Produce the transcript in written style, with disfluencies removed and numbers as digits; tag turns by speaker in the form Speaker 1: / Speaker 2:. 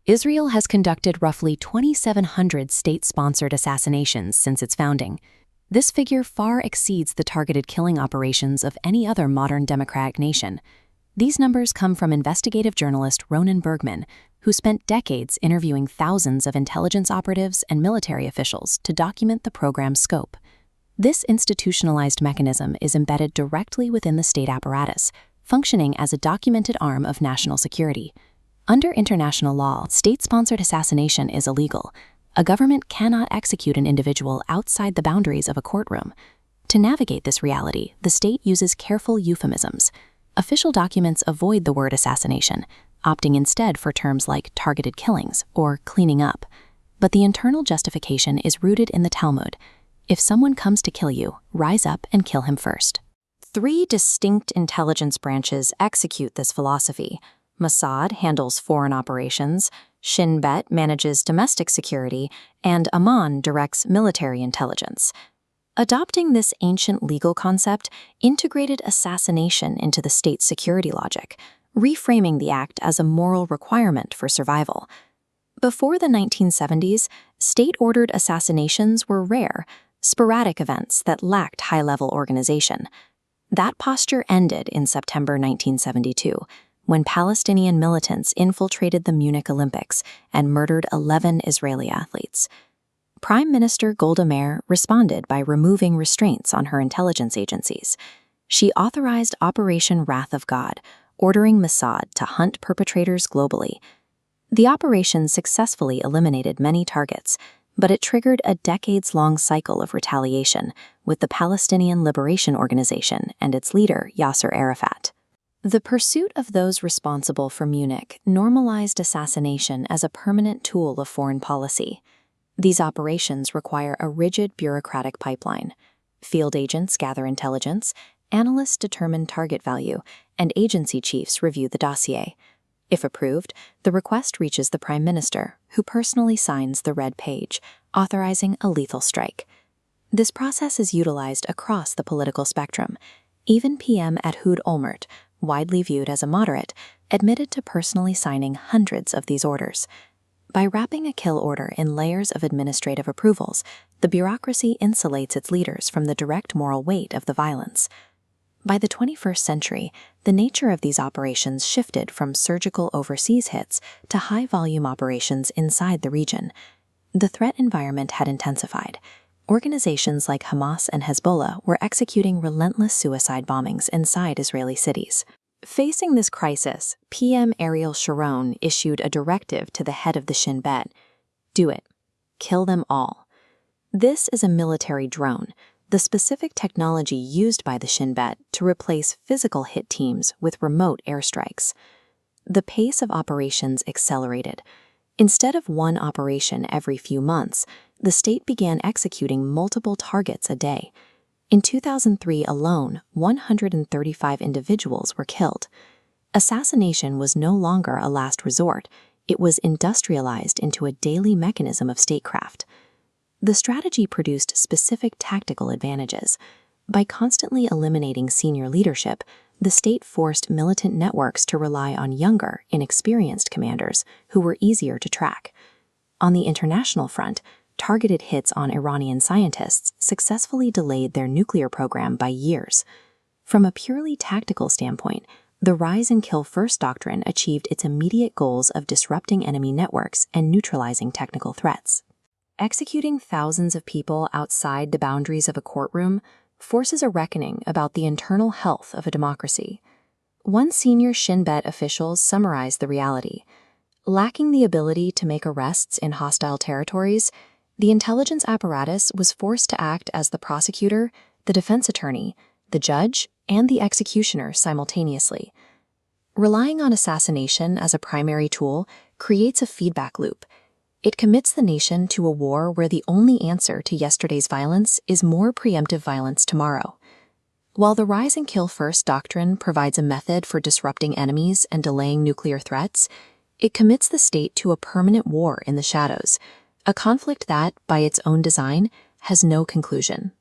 Speaker 1: Israel has conducted roughly 2,700 state-sponsored assassinations since its founding. This figure far exceeds the targeted killing operations of any other modern democratic nation. These numbers come from investigative journalist Ronan Bergman, who spent decades interviewing thousands of intelligence operatives and military officials to document the program's scope. This institutionalized mechanism is embedded directly within the state apparatus, functioning as a documented arm of national security. Under international law, state-sponsored assassination is illegal. A government cannot execute an individual outside the boundaries of a courtroom. To navigate this reality, the state uses careful euphemisms. Official documents avoid the word assassination, opting instead for terms like targeted killings or cleaning up. But the internal justification is rooted in the Talmud. If someone comes to kill you, rise up and kill him first. 3 distinct intelligence branches execute this philosophy. Mossad handles foreign operations, Shin Bet manages domestic security, and Amman directs military intelligence. Adopting this ancient legal concept integrated assassination into the state's security logic, reframing the act as a moral requirement for survival. Before the 1970s, state-ordered assassinations were rare, sporadic events that lacked high-level organization. That posture ended in September 1972, when Palestinian militants infiltrated the Munich Olympics and murdered 11 Israeli athletes. Prime Minister Golda Meir responded by removing restraints on her intelligence agencies. She authorized Operation Wrath of God, ordering Mossad to hunt perpetrators globally. The operation successfully eliminated many targets, but it triggered a decades-long cycle of retaliation with the Palestinian Liberation Organization and its leader, Yasser Arafat. The pursuit of those responsible for Munich normalized assassination as a permanent tool of foreign policy. These operations require a rigid bureaucratic pipeline. Field agents gather intelligence, analysts determine target value, and agency chiefs review the dossier. If approved, the request reaches the Prime Minister, who personally signs the red page, authorizing a lethal strike. This process is utilized across the political spectrum. Even PM Ehud Olmert, widely viewed as a moderate, admitted to personally signing hundreds of these orders. By wrapping a kill order in layers of administrative approvals, the bureaucracy insulates its leaders from the direct moral weight of the violence. By the 21st century, the nature of these operations shifted from surgical overseas hits to high-volume operations inside the region. The threat environment had intensified. Organizations like Hamas and Hezbollah were executing relentless suicide bombings inside Israeli cities. Facing this crisis, PM Ariel Sharon issued a directive to the head of the Shin Bet: do it. Kill them all. This is a military drone, the specific technology used by the Shin Bet to replace physical hit teams with remote airstrikes. The pace of operations accelerated. Instead of one operation every few months, the state began executing multiple targets a day. In 2003 alone, 135 individuals were killed. Assassination was no longer a last resort. It was industrialized into a daily mechanism of statecraft. The strategy produced specific tactical advantages. By constantly eliminating senior leadership, the state forced militant networks to rely on younger, inexperienced commanders who were easier to track. On the international front, targeted hits on Iranian scientists successfully delayed their nuclear program by years. From a purely tactical standpoint, the rise and kill first doctrine achieved its immediate goals of disrupting enemy networks and neutralizing technical threats. Executing thousands of people outside the boundaries of a courtroom forces a reckoning about the internal health of a democracy. One senior Shin Bet official summarized the reality. Lacking the ability to make arrests in hostile territories, the intelligence apparatus was forced to act as the prosecutor, the defense attorney, the judge, and the executioner simultaneously. Relying on assassination as a primary tool creates a feedback loop. It commits the nation to a war where the only answer to yesterday's violence is more preemptive violence tomorrow. While the rise and kill first doctrine provides a method for disrupting enemies and delaying nuclear threats, it commits the state to a permanent war in the shadows, a conflict that, by its own design, has no conclusion.